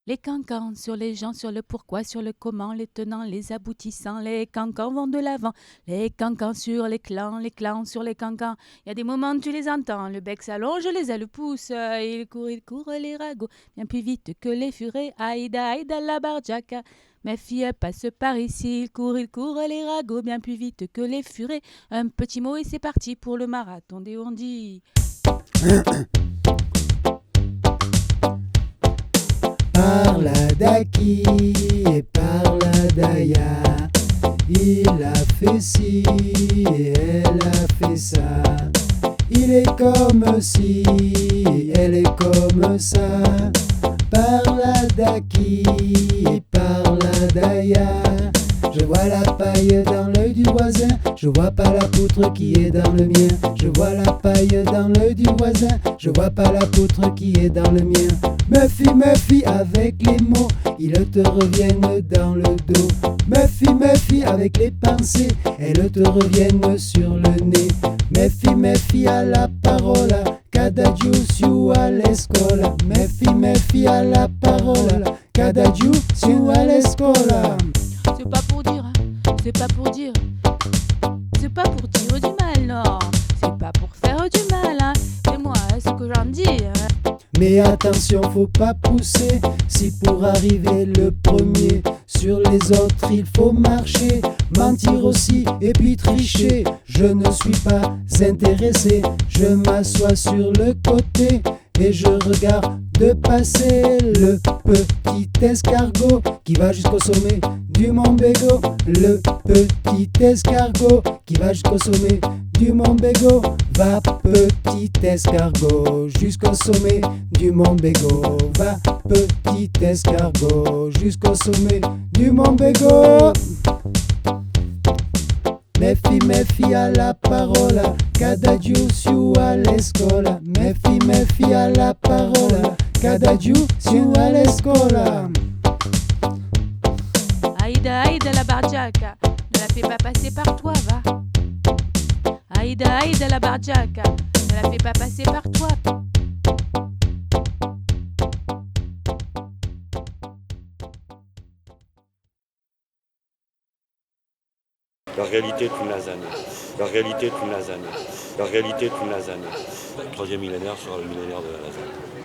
Les cancans sur les gens, sur le pourquoi, sur le comment, les tenants, les aboutissants, les cancans vont de l'avant. Les cancans sur les clans sur les cancans. Il y a des moments où tu les entends, le bec s'allonge, les ailes poussent, ils courent les ragots, bien plus vite que les furets. Aïda, aïda la barjaka. Mes filles passent par ici, ils courent les ragots, bien plus vite que les furets. Un petit mot et c'est parti pour le marathon des ondits. Parla d'Aki et parla d'Aya. Il a fait ci et elle a fait ça. Il est comme ci, elle est comme ça. Parla d'Aki et parla d'Aya. Je vois la paille dans l'œil du voisin, je vois pas la poutre qui est dans le mien. Je vois la paille dans l'œil du voisin, je vois pas la poutre qui est dans le mien. Méfie avec les mots, ils te reviennent dans le dos. Méfie avec les pensées, elles te reviennent sur le nez. Méfie à la parole, cada giù all'escola. Méfie à la parole, cada giù all'escola. C'est pas pour dire, c'est pas pour dire, c'est pas pour dire du mal, non. C'est pas pour faire du mal, hein. C'est moi ce que j'en dis. Hein. Mais attention, faut pas pousser. Si pour arriver le premier sur les autres il faut marcher, mentir aussi et puis tricher. Je ne suis pas intéressé, je m'assois sur le côté et je regarde de passer le petit escargot qui va jusqu'au sommet du Mont Bégo. Le petit escargot qui va jusqu'au sommet du Mont Bégo. Va petit escargot jusqu'au sommet du Mont Bégo. Va petit escargot jusqu'au sommet du Mont Bégo. Méfie à la parole, cada giù all'escola. Méfie à la parole, cada giù all'escola. Aïda, aïda la barjaka, ne la fais pas passer par toi, va. Aïda, aïda la barjaka, ne la fais pas passer par toi. La réalité est une lasagne. La réalité est une lasagne. La réalité est une lasagne. Le troisième millénaire sera le millénaire de la lasagne.